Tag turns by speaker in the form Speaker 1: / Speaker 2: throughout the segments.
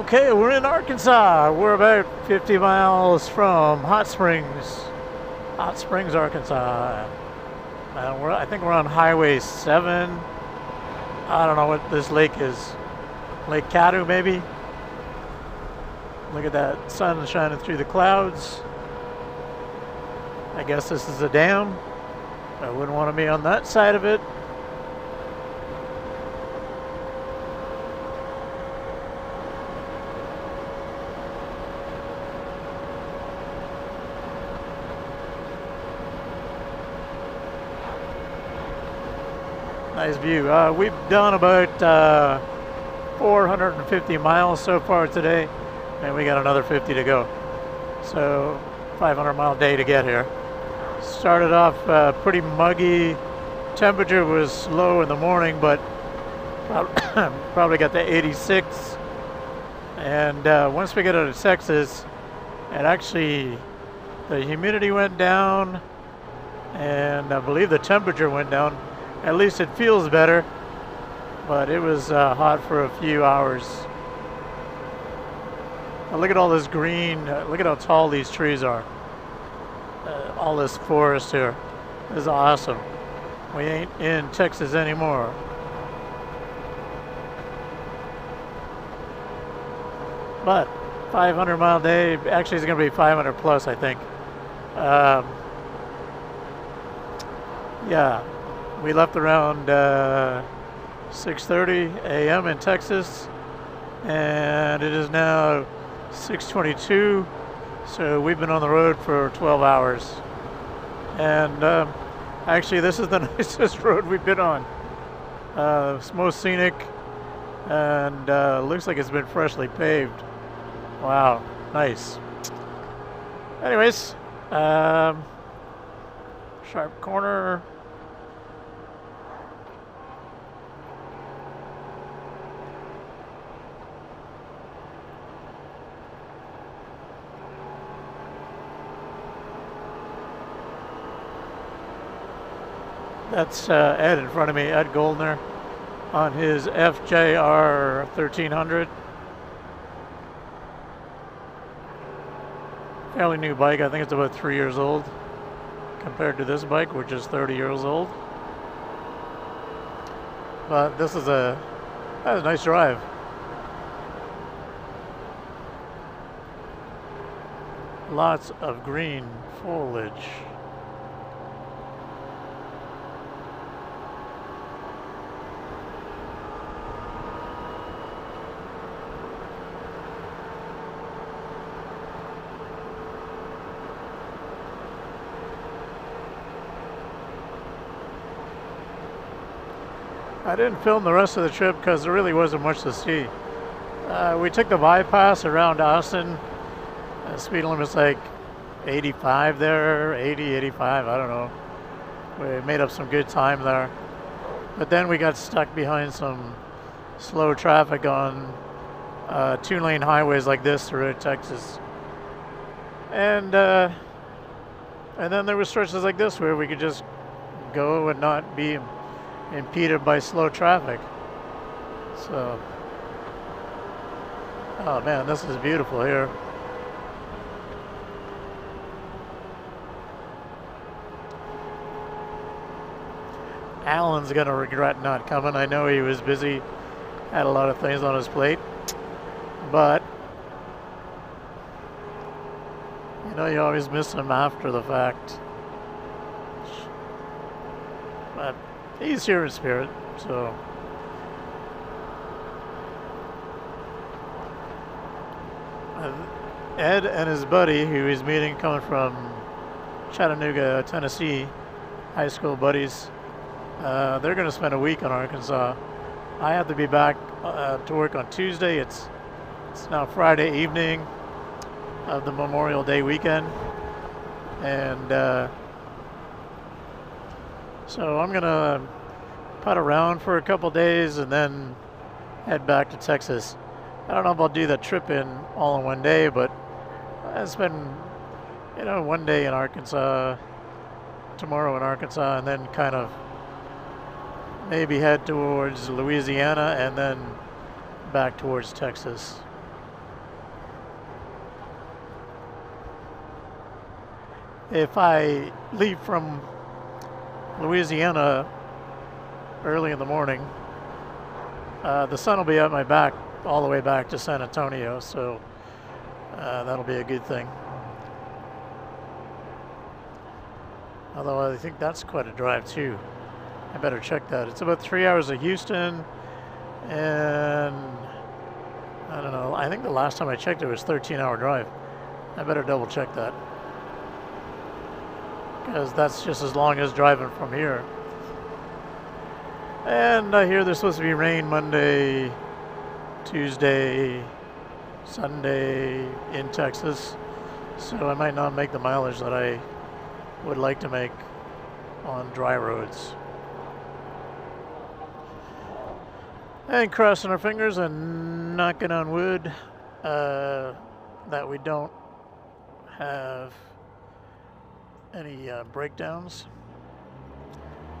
Speaker 1: Okay, we're in Arkansas. We're about 50 miles from Hot Springs, Arkansas. I think we're on Highway 7. I don't know what this lake is. Lake Cadu, maybe? Look at that sun shining through the clouds. I guess this is a dam. I wouldn't want to be on that side of it. Nice view. We've done about 450 miles so far today, and we got another 50 to go. So 500-mile day to get here. Started off pretty muggy. Temperature was low in the morning, but probably got to 86. And once we get out of Texas, and actually the humidity went down, and I believe the temperature went down. At least it feels better, but it was hot for a few hours. Look at all this green. Look at how tall these trees are. All this forest here. This is awesome. We ain't in Texas anymore. But 500-mile day. Actually, it's going to be 500 plus, I think. Yeah. We left around 6:30 a.m. in Texas, and it is now 6:22. So we've been on the road for 12 hours. And actually, this is the nicest road we've been on. It's most scenic, and looks like it's been freshly paved. Wow, nice. Anyways, sharp corner. That's Ed in front of me, Ed Goldner, on his FJR 1300. Fairly new bike. I think it's about 3 years old compared to this bike, which is 30 years old. But this is that's a nice drive. Lots of green foliage. I didn't film the rest of the trip because there really wasn't much to see. We took the bypass around Austin. Speed limit's like 85 there, 80, 85, I don't know. We made up some good time there. But then we got stuck behind some slow traffic on 2-lane highways like this throughout Texas. And then there were stretches like this where we could just go and not be impeded by slow traffic. So, oh man, this is beautiful here. Alan's gonna regret not coming. I know he was busy, had a lot of things on his plate, but you know, you always miss him after the fact. But he's here in spirit, so. Ed and his buddy, who he's meeting coming from Chattanooga, Tennessee, high school buddies, they're going to spend a week in Arkansas. I have to be back to work on Tuesday. It's now Friday evening of the Memorial Day weekend, and so I'm gonna putt around for a couple days and then head back to Texas. I don't know if I'll do the trip all in one day, but I spend, you know, one day in Arkansas, tomorrow in Arkansas, and then kind of maybe head towards Louisiana and then back towards Texas. if I leave from Louisiana early in the morning, the sun will be at my back all the way back to San Antonio, so that'll be a good thing. Although I think that's quite a drive too. I better check that. It's about 3 hours of Houston, and I don't know, I think the last time I checked it was a 13-hour drive. I better double check that, because that's just as long as driving from here. And I hear there's supposed to be rain Monday, Tuesday, Sunday in Texas, so I might not make the mileage that I would like to make on dry roads. And crossing our fingers and knocking on wood that we don't have any breakdowns.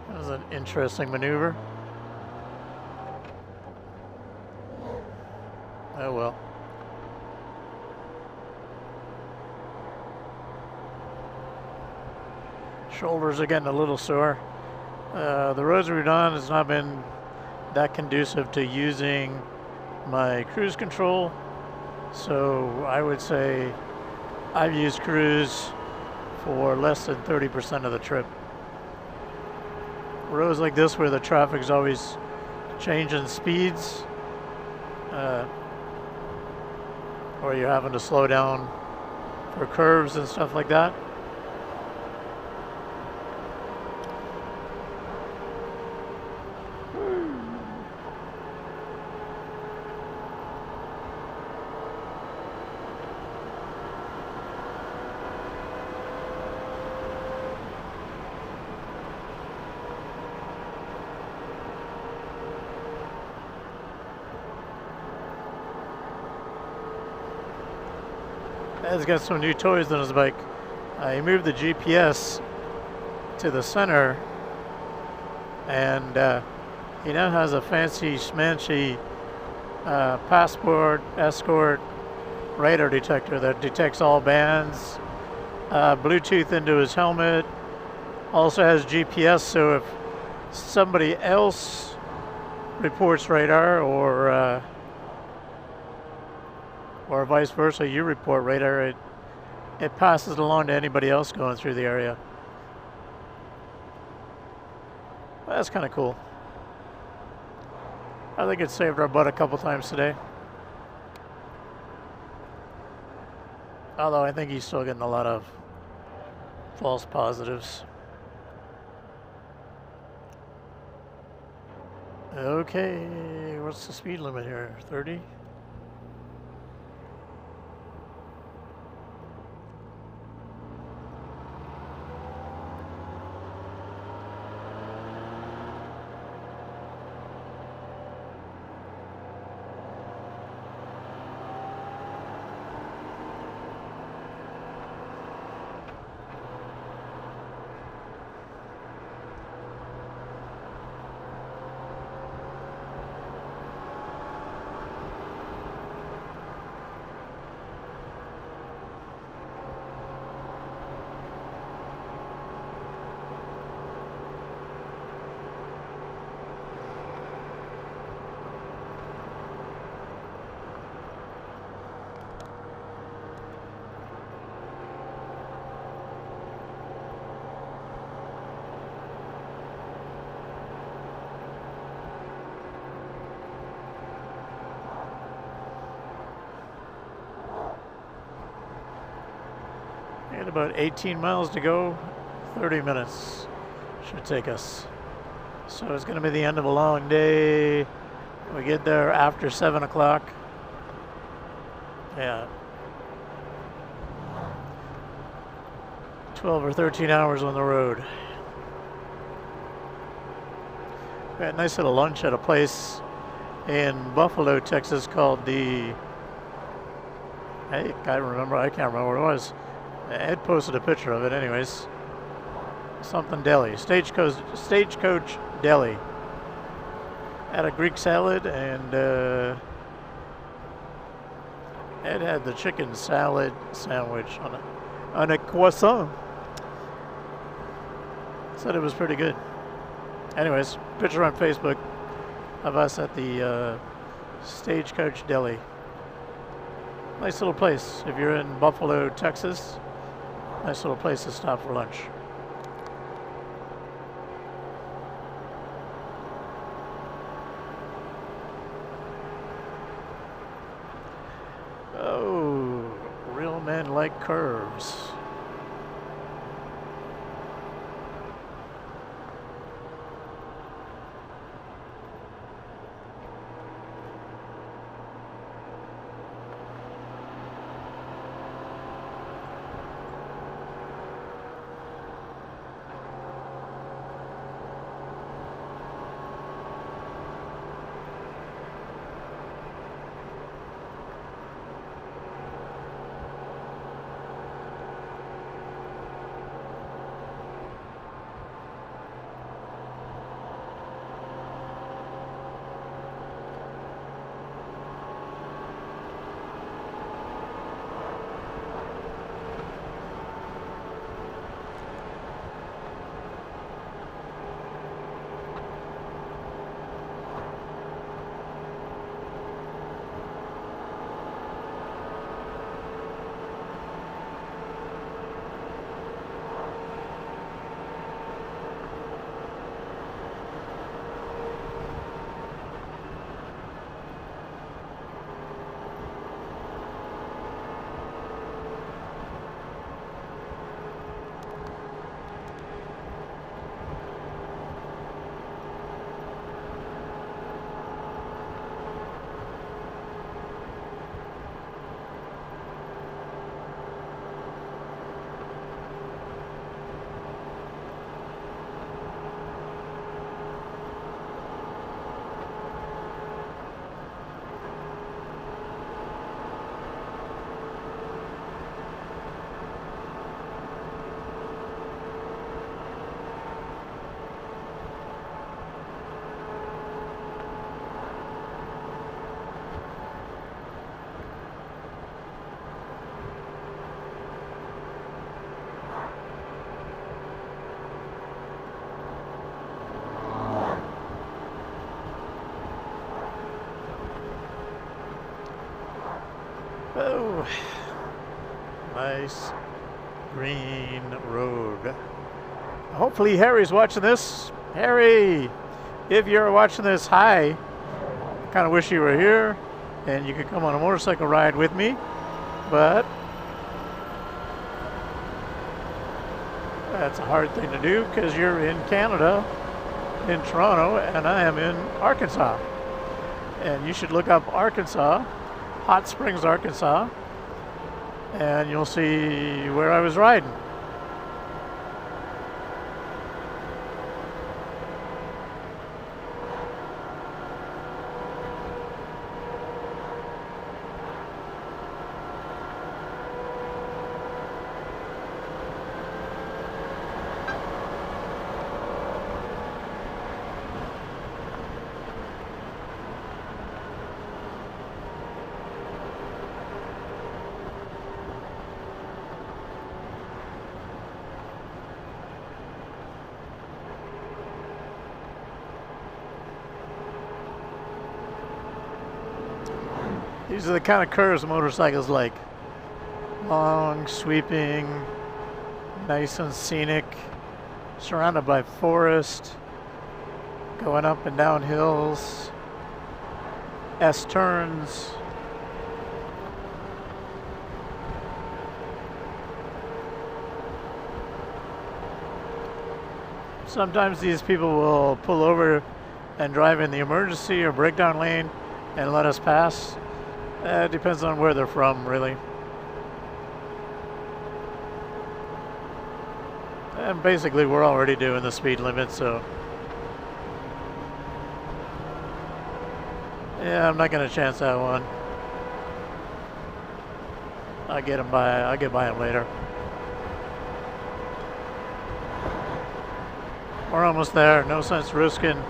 Speaker 1: That was an interesting maneuver. Oh well. Shoulders are getting a little sore. The roads we've done has not been that conducive to using my cruise control. So I would say I've used cruise for less than 30% of the trip. Roads like this where the traffic's always changing speeds, or you're having to slow down for curves and stuff like that. He's got some new toys on his bike. He moved the GPS to the center, and he now has a fancy schmancy passport escort radar detector that detects all bands, Bluetooth into his helmet, also has GPS, so if somebody else reports radar or vice versa, you report radar, it passes it along to anybody else going through the area. Well, that's kind of cool. I think it saved our butt a couple times today. Although I think he's still getting a lot of false positives. Okay, what's the speed limit here? 30? And about 18 miles to go, 30 minutes should take us. So it's going to be the end of a long day. We get there after 7 o'clock. Yeah. 12 or 13 hours on the road. We had a nice little lunch at a place in Buffalo, Texas called the, I can't remember what it was. Ed posted a picture of it anyways. Something deli, Stagecoach Deli. Had a Greek salad, and Ed had the chicken salad sandwich on a croissant. said it was pretty good. Anyways, picture on Facebook of us at the Stagecoach Deli. Nice little place. If you're in Buffalo, Texas, nice little place to stop for lunch. Oh, real men like curves. Oh, nice green road. Hopefully Harry's watching this. Harry, if you're watching this, hi. I kind of wish you were here and you could come on a motorcycle ride with me, but that's a hard thing to do because you're in Canada, in Toronto, and I am in Arkansas. And you should look up Arkansas, Hot Springs, Arkansas, and you'll see where I was riding. These are the kind of curves motorcycles like. Long, sweeping, nice and scenic, surrounded by forest, going up and down hills, S-turns. Sometimes these people will pull over and drive in the emergency or breakdown lane and let us pass. It depends on where they're from, really. And basically, we're already doing the speed limit, so yeah, I'm not going to chance that one. I'll get by him later. We're almost there. No sense risking.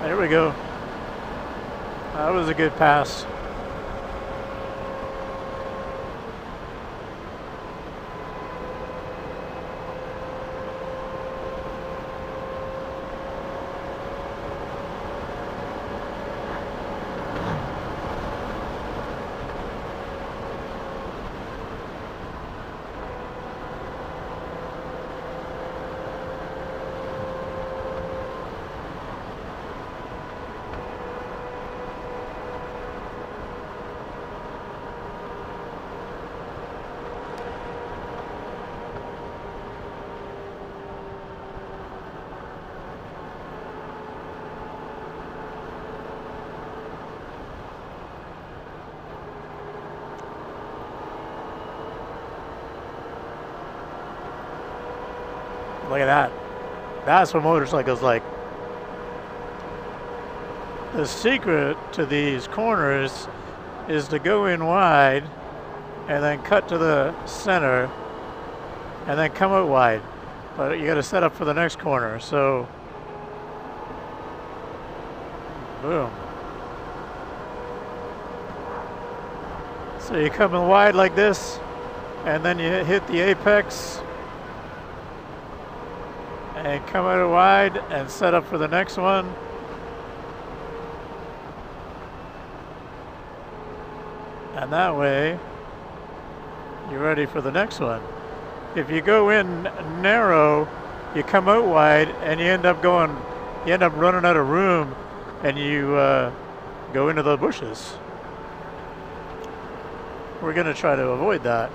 Speaker 1: There we go. That was a good pass. Look at that. That's what motorcycles like. The secret to these corners is to go in wide and then cut to the center and then come out wide. But you got to set up for the next corner. So, boom. So you come in wide like this and then you hit the apex and come out wide and set up for the next one. And that way, you're ready for the next one. If you go in narrow, you come out wide and you end up running out of room and you go into the bushes. We're gonna try to avoid that.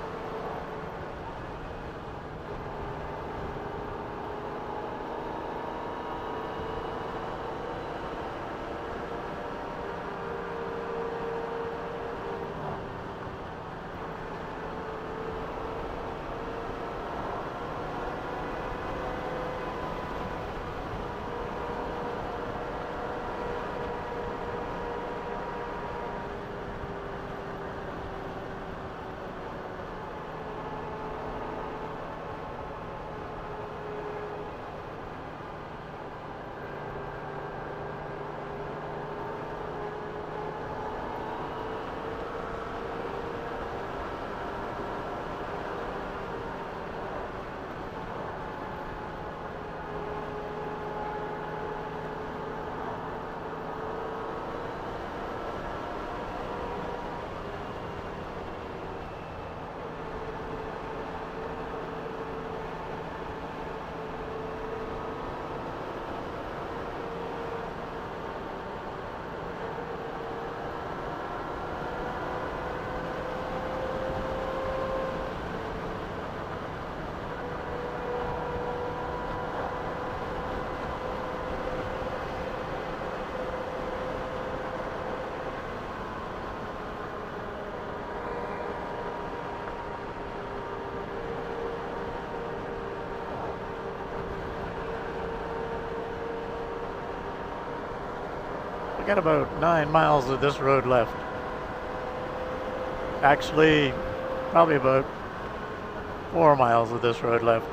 Speaker 1: I got about 9 miles of this road left. Actually, probably about 4 miles of this road left.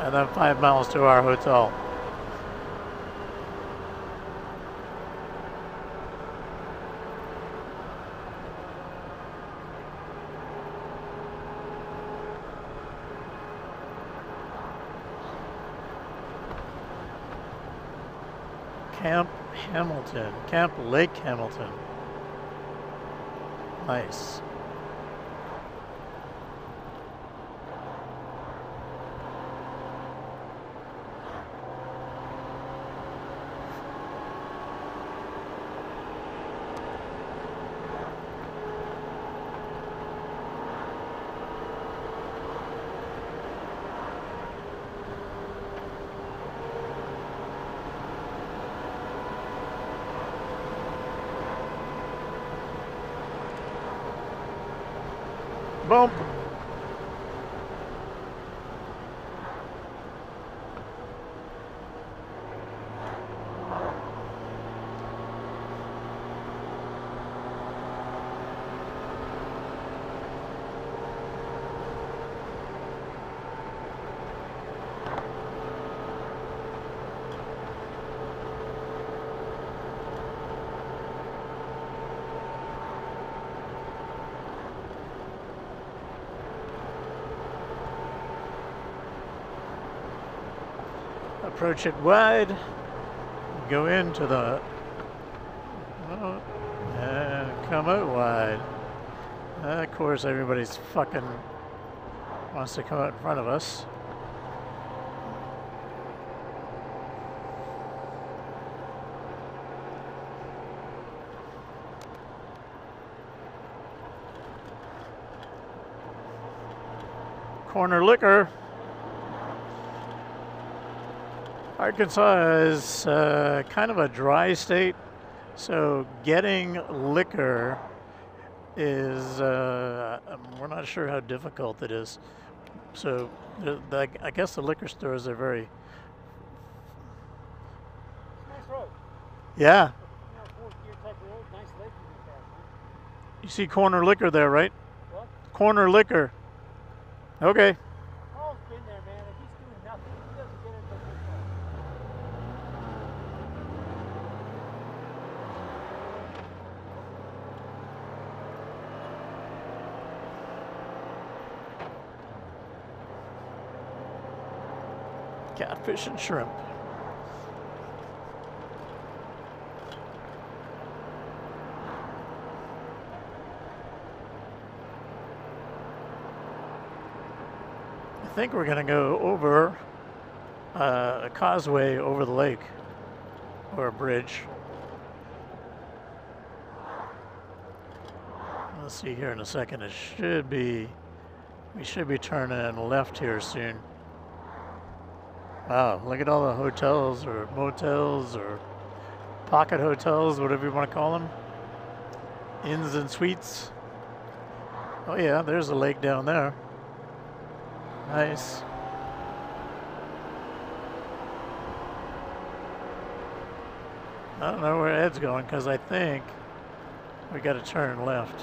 Speaker 1: And then 5 miles to our hotel. Camp Lake Hamilton. Nice. Bump. Approach it wide. Go into the... and come out wide. Of course, everybody's fucking wants to come out in front of us. Corner liquor. Arkansas is kind of a dry state, so getting liquor is, we're not sure how difficult it is. So I guess the liquor stores are very...
Speaker 2: Nice road.
Speaker 1: Yeah.
Speaker 2: Fourth gear type road, nice lake.
Speaker 1: You see corner liquor there, right?
Speaker 2: What?
Speaker 1: Corner liquor. Okay.
Speaker 2: Paul's been there, man. If he's doing nothing, he doesn't get it until this
Speaker 1: Catfish and shrimp. I think we're going to go over a causeway over the lake, or a bridge. Let's see here in a second. It should be, we should be turning left here soon. Wow, look at all the hotels or motels or pocket hotels, whatever you want to call them. Inns and suites. Oh yeah, there's a lake down there. Nice. I don't know where Ed's going because I think we got to turn left.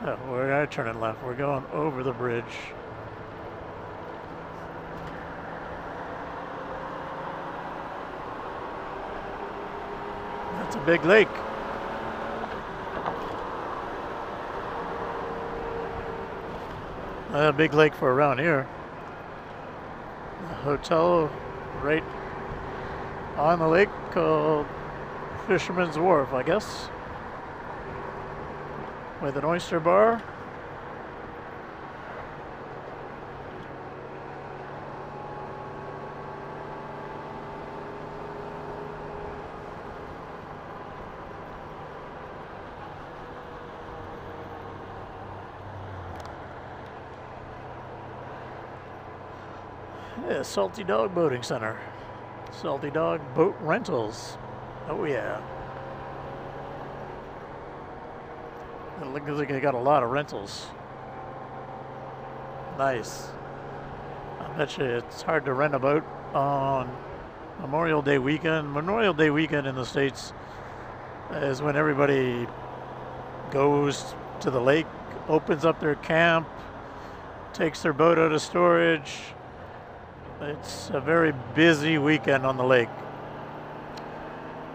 Speaker 1: Oh, we're turning left. We're going over the bridge. That's a big lake. A big lake for around here. A hotel right on the lake called Fisherman's Wharf, I guess. With an oyster bar. Yeah, Salty Dog Boating Center. Salty Dog Boat Rentals. Oh yeah. It looks like they got a lot of rentals. Nice. I bet you it's hard to rent a boat on Memorial Day weekend. Memorial Day weekend in the States is when everybody goes to the lake, opens up their camp, takes their boat out of storage. It's a very busy weekend on the lake.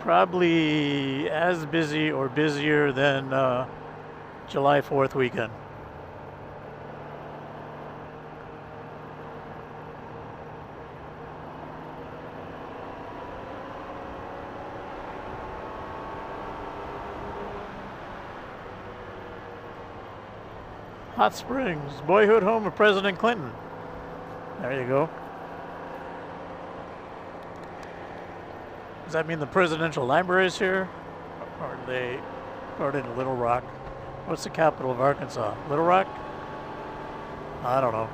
Speaker 1: Probably as busy or busier than July 4th weekend. Hot Springs, boyhood home of President Clinton. There you go. Does that mean the presidential library is here? Or are they started in Little Rock? What's the capital of Arkansas? Little Rock? I don't know.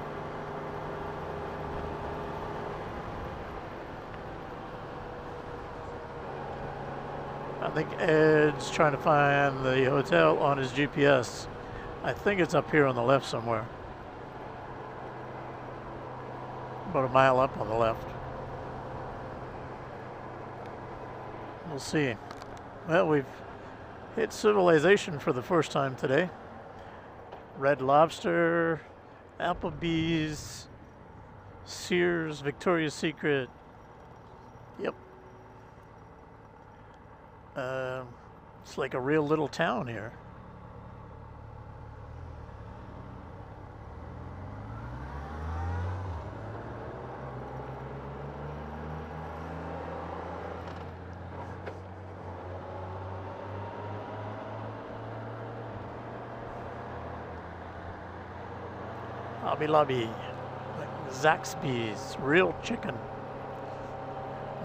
Speaker 1: I think Ed's trying to find the hotel on his GPS. I think it's up here on the left somewhere. About a mile up on the left. We'll see. Well, we've hit civilization for the first time today. Red Lobster, Applebee's, Sears, Victoria's Secret. Yep. It's like a real little town here. Hobby Lobby. Like Zaxby's. Real chicken.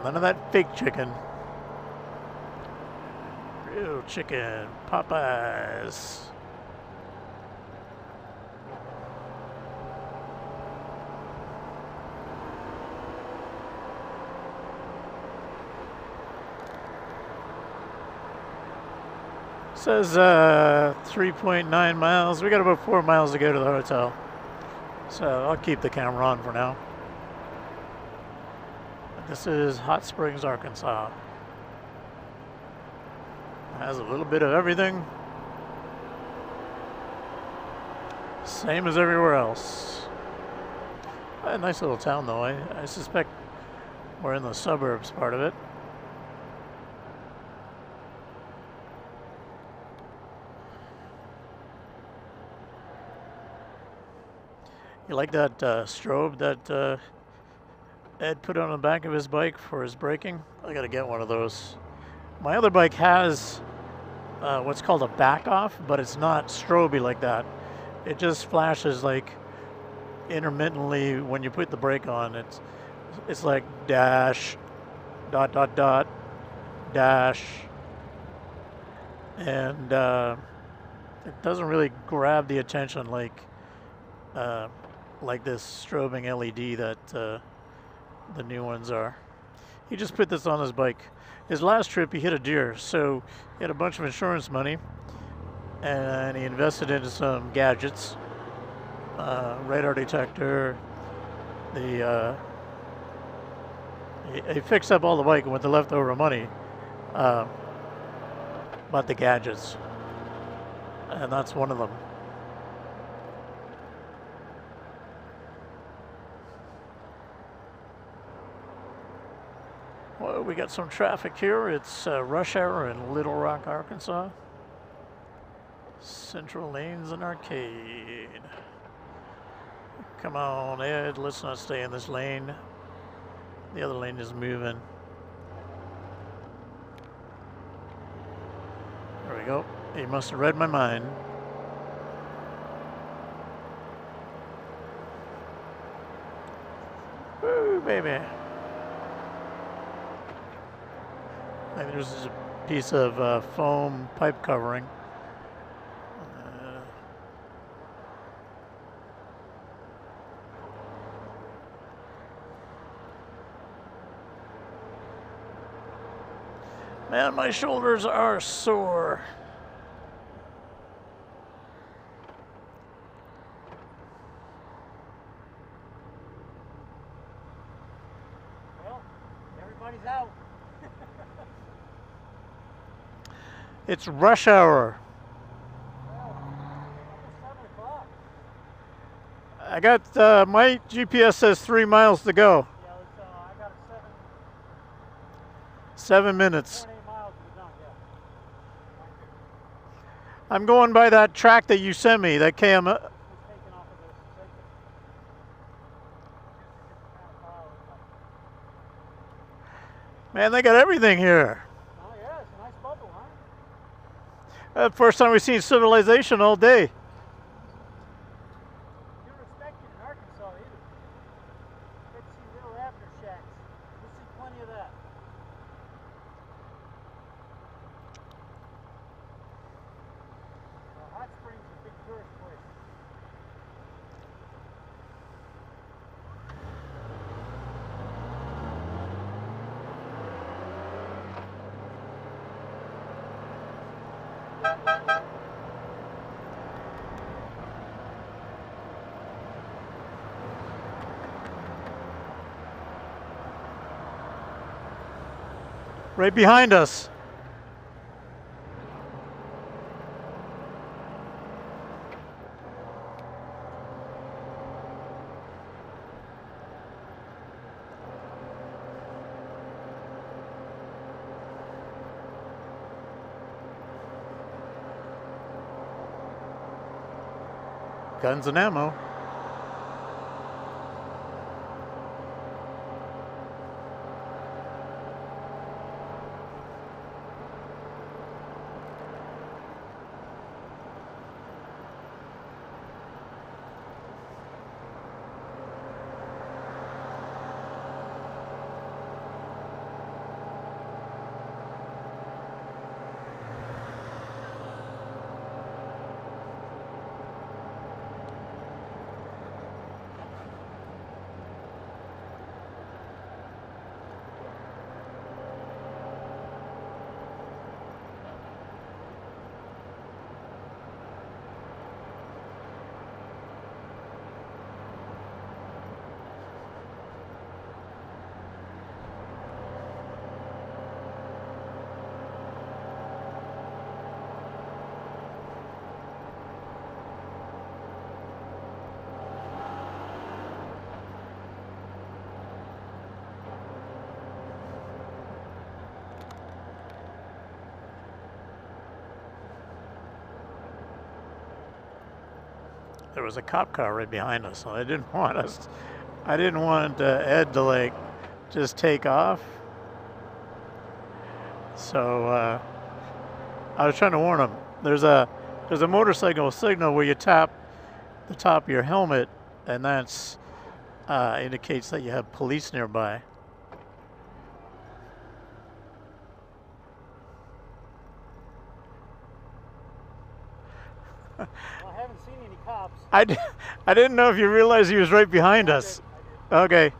Speaker 1: None of that fake chicken. Real chicken. Popeyes. Says 3.9 miles. We got about 4 miles to go to the hotel. So I'll keep the camera on for now. This is Hot Springs, Arkansas. Has a little bit of everything. Same as everywhere else. A nice little town though. I suspect we're in the suburbs part of it. You like that strobe that Ed put on the back of his bike for his braking? I gotta get one of those. My other bike has what's called a back off, but it's not stroby like that. It just flashes like intermittently when you put the brake on. It's like dash, dot dot dot, dash, and it doesn't really grab the attention like this strobing LED that the new ones are. He just put this on his bike. His last trip he hit a deer, so he had a bunch of insurance money and he invested into some gadgets, radar detector, he fixed up all the bike, and with the leftover money bought the gadgets, and that's one of them. Well, we got some traffic here. It's rush hour in Little Rock, Arkansas. Central Lanes and Arcade. Come on, Ed, let's not stay in this lane. The other lane is moving. There we go. He must have read my mind. Woo, baby. I think there's a piece of foam pipe covering. Man, my shoulders are sore.
Speaker 2: Well, everybody's out.
Speaker 1: It's rush hour.
Speaker 2: Well, almost 7 o'clock.
Speaker 1: I got, my GPS says 3 miles to go.
Speaker 2: Yeah, I got a
Speaker 1: 7 minutes.
Speaker 2: 7.8 miles to be done, yeah.
Speaker 1: I'm going by that track that you sent me, that KM.
Speaker 2: It's taken off of this.
Speaker 1: Man, they got everything here.
Speaker 2: Oh, yeah, it's a nice bubble, huh?
Speaker 1: First time we've seen civilization all day.
Speaker 2: You don't expect it in Arkansas either. Let's see little aftershocks. We'll see plenty of that. Hot Springs is a big tourist place.
Speaker 1: Right behind us. Guns and ammo. there was a cop car right behind us, so I didn't want Ed to like just take off. So I was trying to warn him. There's a motorcycle signal where you tap the top of your helmet, and that's indicates that you have police nearby.
Speaker 2: Well, I haven't seen any cops.
Speaker 1: I didn't know if you realized he was right behind us.
Speaker 2: I did.
Speaker 1: Okay.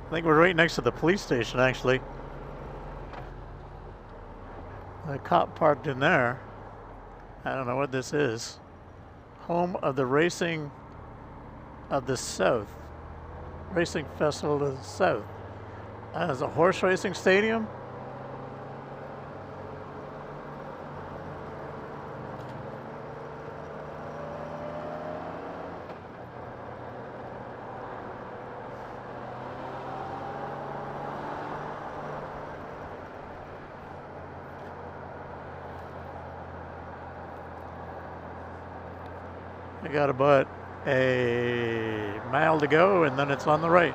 Speaker 1: I think we're right next to the police station, actually. The cop parked in there. I don't know what this is. Home of the Racing of the South. Racing Festival of the South. There's a horse racing stadium. We got about a mile to go, and then it's on the right.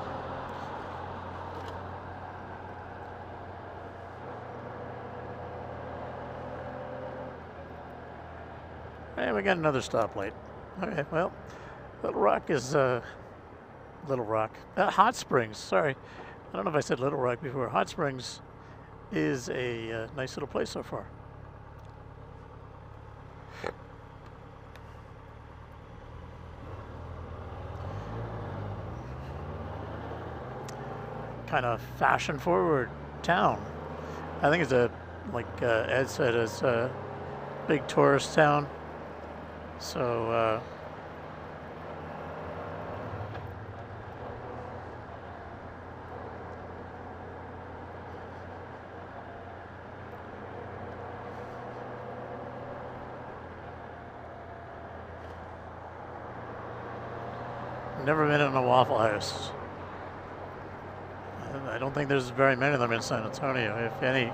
Speaker 1: Hey, we got another stoplight. Okay, well, Little Rock is Little Rock. Hot Springs, sorry. I don't know if I said Little Rock before. Hot Springs is a nice little place so far. Kind of fashion forward town. I think it's like Ed said, it's a big tourist town. So never been in a Waffle House. I don't think there's very many of them in San Antonio, if any.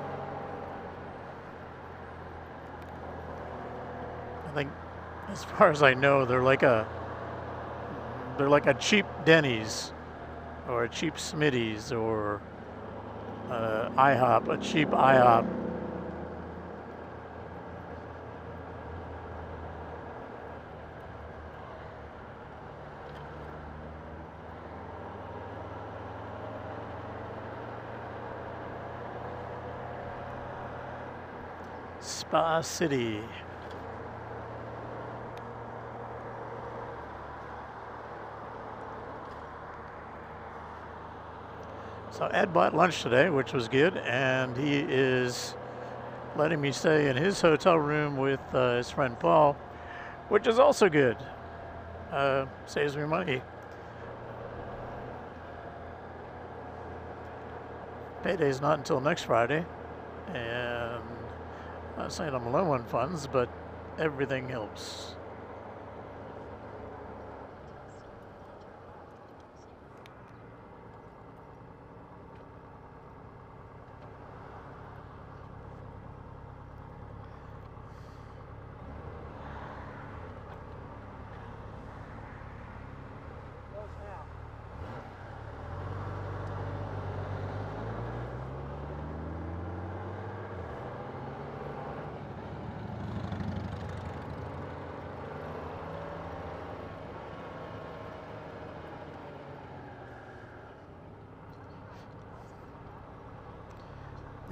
Speaker 1: I think, as far as I know, they're like a cheap Denny's, or a cheap Smitty's, or IHOP, a cheap IHOP. Spa City. So Ed bought lunch today, which was good, and he is letting me stay in his hotel room with his friend Paul, which is also good. Saves me money. Payday's not until next Friday, and I'm not saying I'm low on funds, but everything helps.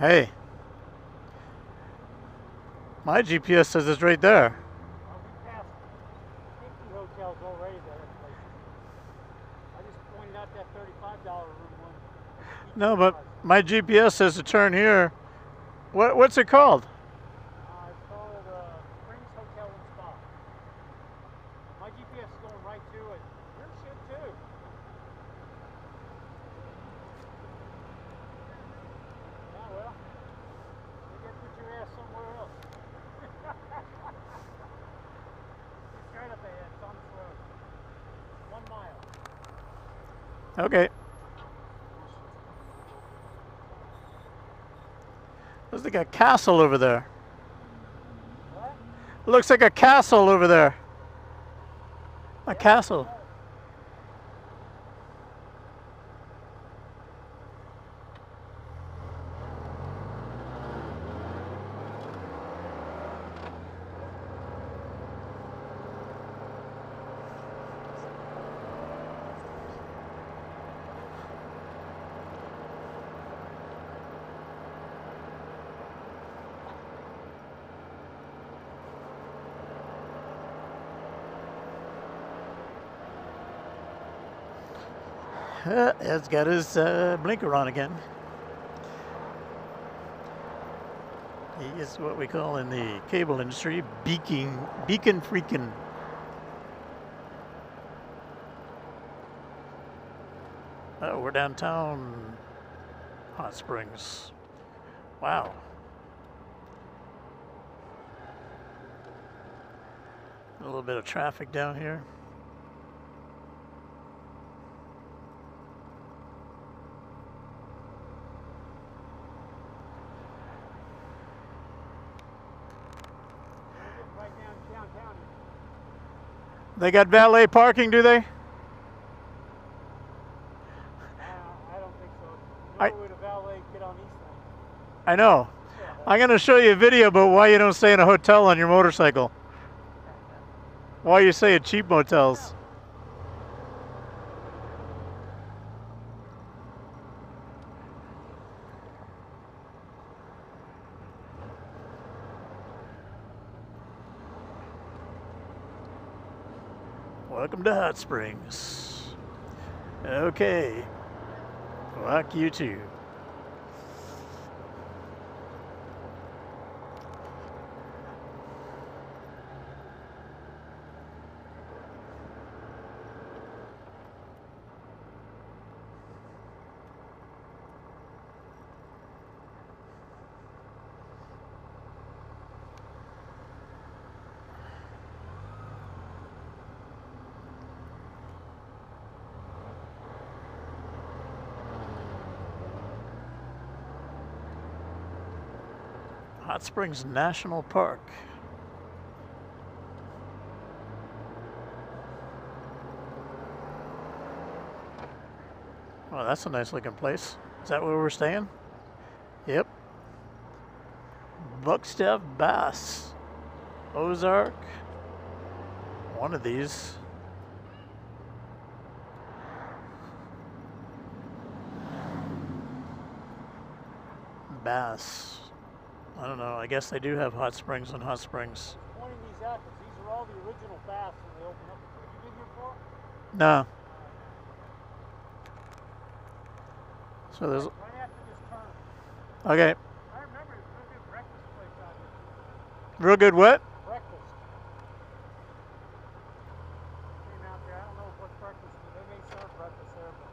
Speaker 1: Hey, my GPS says it's right there.
Speaker 2: Well, we passed 50 hotels already that have places. I just pointed out that $35 room one.
Speaker 1: No, but my GPS says to turn here. What's it called?
Speaker 2: It's called Springs Hotel and Spa. My GPS is going right to it. Yours should too. Yeah, well, you gotta put your ass somewhere else. It's straight up ahead. It's on this road. 1 mile.
Speaker 1: Okay. Looks like a castle over there.
Speaker 2: What?
Speaker 1: Looks like a castle over there. A castle. It's got his blinker on again. He is what we call in the cable industry beacon freaking. Oh, we're downtown Hot Springs. Wow. A little bit of traffic down here. They got valet parking, do they?
Speaker 2: I don't think so. Nor would a valet get on Eastland.
Speaker 1: I know. I'm going to show you a video about why you don't stay in a hotel on your motorcycle. Why you stay at cheap motels. Welcome to Hot Springs. Okay. Fuck you too. Hot Springs National Park. Well, that's a nice looking place. Is that where we're staying? Yep. Buckstaff Bass. Ozark. One of these. Bass. I don't know. I guess they do have hot springs and hot springs.
Speaker 2: Pointing these out because these are all the original baths when they open up. Have you been here before?
Speaker 1: No. So there's.
Speaker 2: Right after this turn.
Speaker 1: Okay.
Speaker 2: I remember it was a real good breakfast place out here.
Speaker 1: Real good what?
Speaker 2: Breakfast. Came out there. I don't know what breakfast is. They may serve breakfast there, but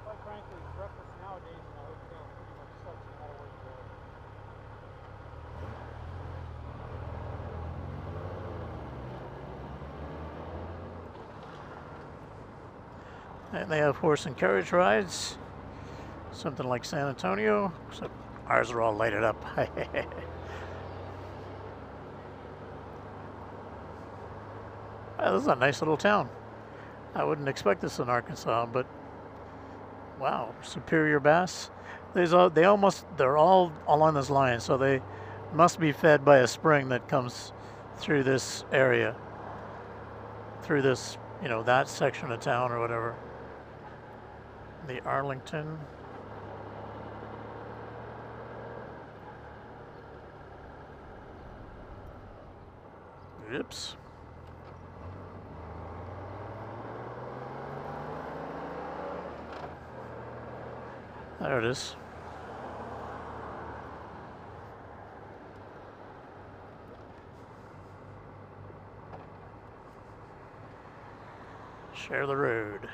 Speaker 2: quite frankly, breakfast nowadays in a hotel pretty much sucks no matter where you go.
Speaker 1: And they have horse and carriage rides. Something like San Antonio, except ours are all lighted up. Wow, this is a nice little town. I wouldn't expect this in Arkansas, but wow, Superior Bass. They're all along this line, so they must be fed by a spring that comes through this area, through this, you know, that section of town or whatever. The Arlington. Oops. There it is. Share the road.